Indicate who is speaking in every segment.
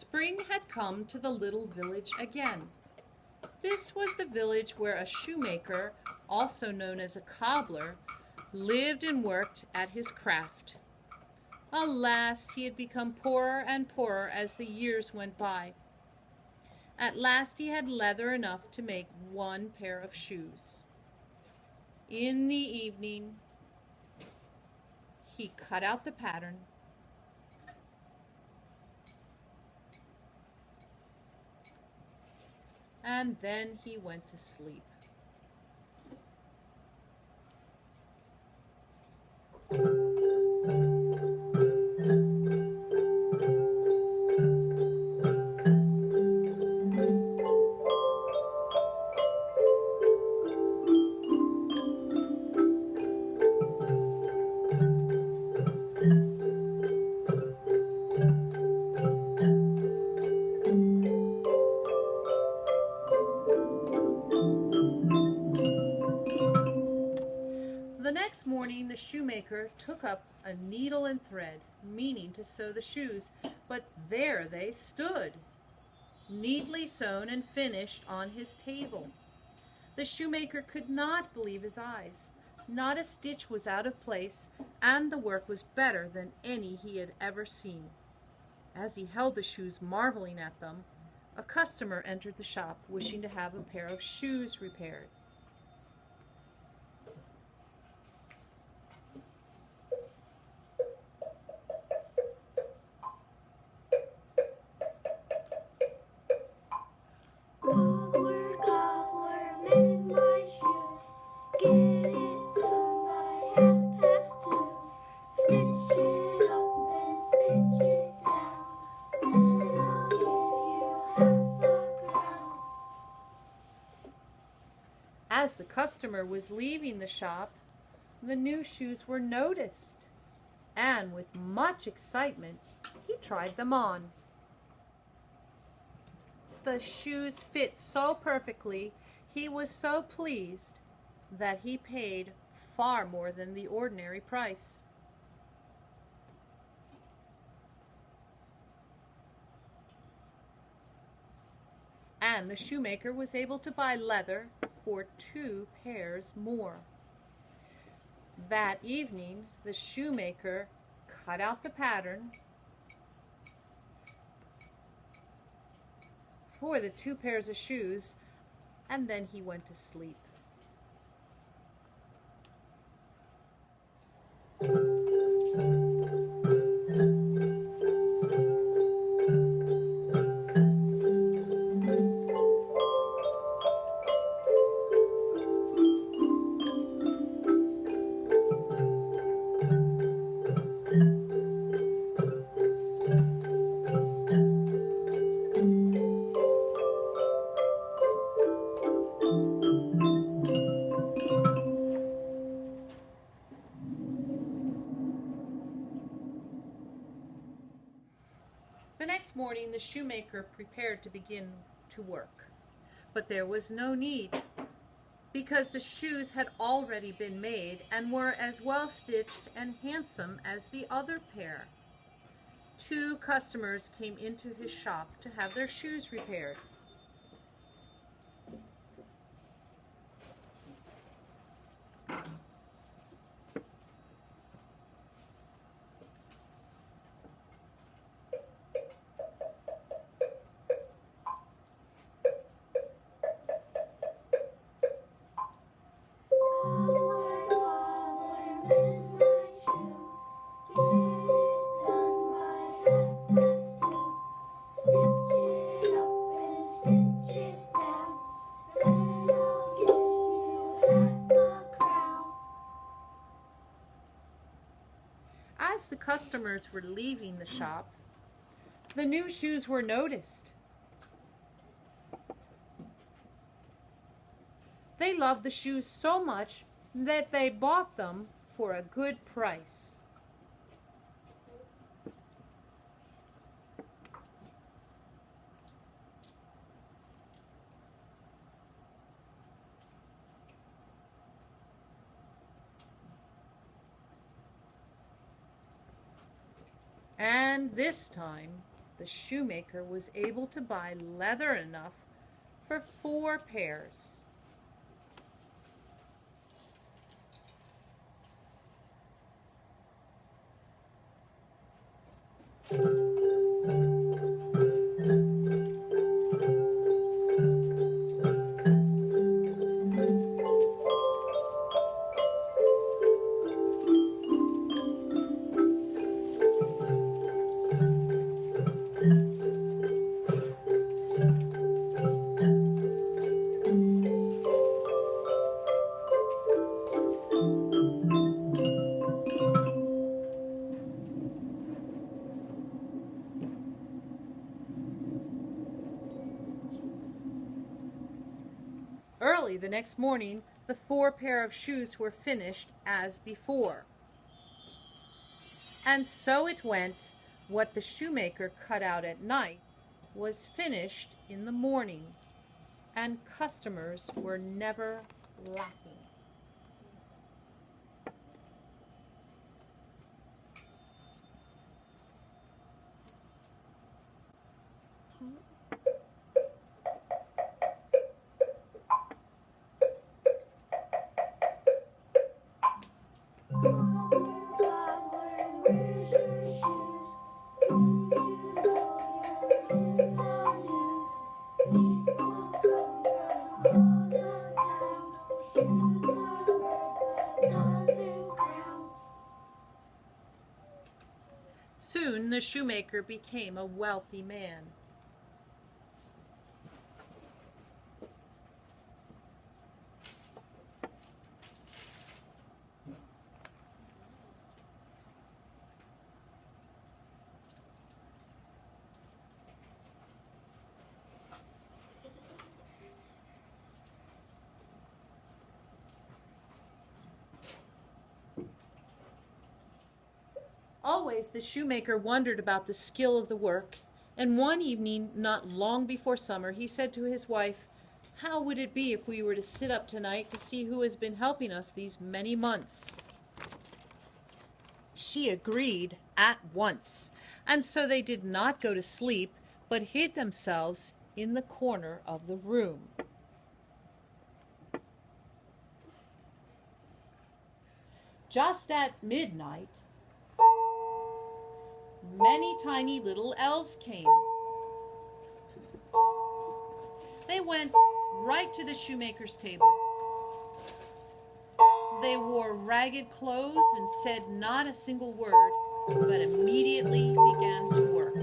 Speaker 1: Spring had come to the little village again. This was the village where a shoemaker, also known as a cobbler, lived and worked at his craft. Alas, he had become poorer and poorer as the years went by. At last he had leather enough to make one pair of shoes. In the evening, he cut out the pattern, and then he went to sleep. The next morning, the shoemaker took up a needle and thread, meaning to sew the shoes, but there they stood, neatly sewn and finished on his table. The shoemaker could not believe his eyes. Not a stitch was out of place, and the work was better than any he had ever seen. As he held the shoes, marveling at them, a customer entered the shop, wishing to have a pair of shoes repaired. As the customer was leaving the shop, the new shoes were noticed, and with much excitement, he tried them on. The shoes fit so perfectly, he was so pleased that he paid far more than the ordinary price. And the shoemaker was able to buy leather for 2 pairs more. That evening, the shoemaker cut out the pattern for the 2 pairs of shoes, and then he went to sleep. The next morning, the shoemaker prepared to begin to work. But there was no need, because the shoes had already been made and were as well stitched and handsome as the other pair. 2 customers came into his shop to have their shoes repaired. As the customers were leaving the shop, the new shoes were noticed. They loved the shoes so much that they bought them for a good price. And this time, the shoemaker was able to buy leather enough for 4 pairs. Early the next morning, the 4 pair of shoes were finished as before. And so it went, what the shoemaker cut out at night was finished in the morning, and customers were never lacking. Soon the shoemaker became a wealthy man. Always the shoemaker wondered about the skill of the work, and one evening, not long before summer, he said to his wife, "How would it be if we were to sit up tonight to see who has been helping us these many months?" She agreed at once, and so they did not go to sleep, but hid themselves in the corner of the room. Just at midnight, many tiny little elves came. They went right to the shoemaker's table. They wore ragged clothes and said not a single word, but immediately began to work.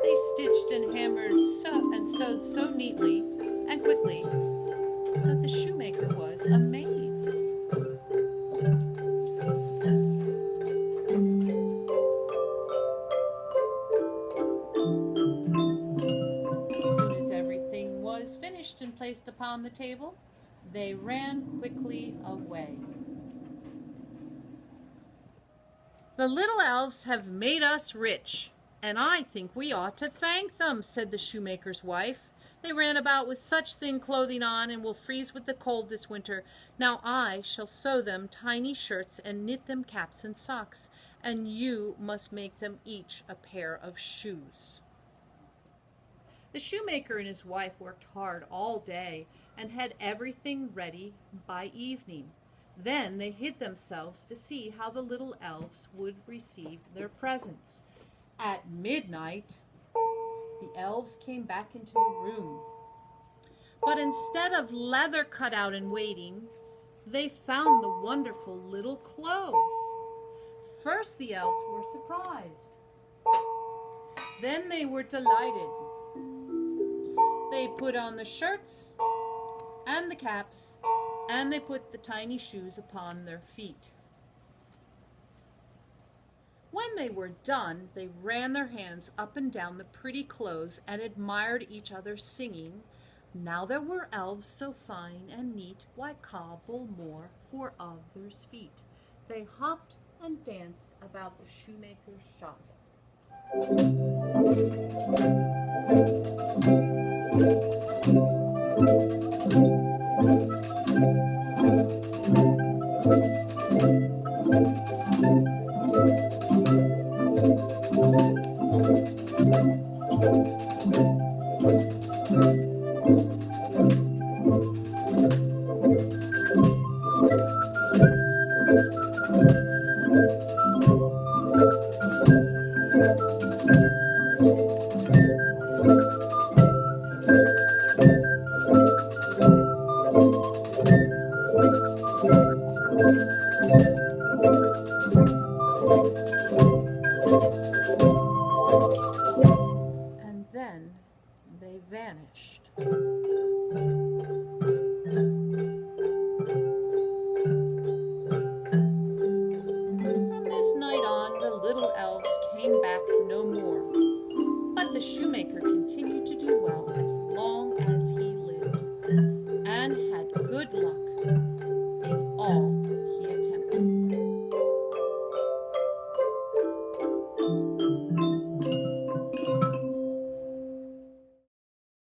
Speaker 1: They stitched and hammered and sewed so neatly and quickly that the shoemaker was amazed. As soon as everything was finished and placed upon the table, they ran quickly away. "The little elves have made us rich, and I think we ought to thank them," said the shoemaker's wife. "They ran about with such thin clothing on and will freeze with the cold this winter. Now I shall sew them tiny shirts and knit them caps and socks, and you must make them each a pair of shoes." The shoemaker and his wife worked hard all day and had everything ready by evening. Then they hid themselves to see how the little elves would receive their presents. At midnight, the elves came back into the room. But instead of leather cut out and waiting, they found the wonderful little clothes. First the elves were surprised. Then they were delighted. They put on the shirts and the caps, and they put the tiny shoes upon their feet. When they were done, they ran their hands up and down the pretty clothes and admired each other, singing, "Now there were elves so fine and neat, why cobble more for others' feet?" They hopped and danced about the shoemaker's shop. And then they vanished.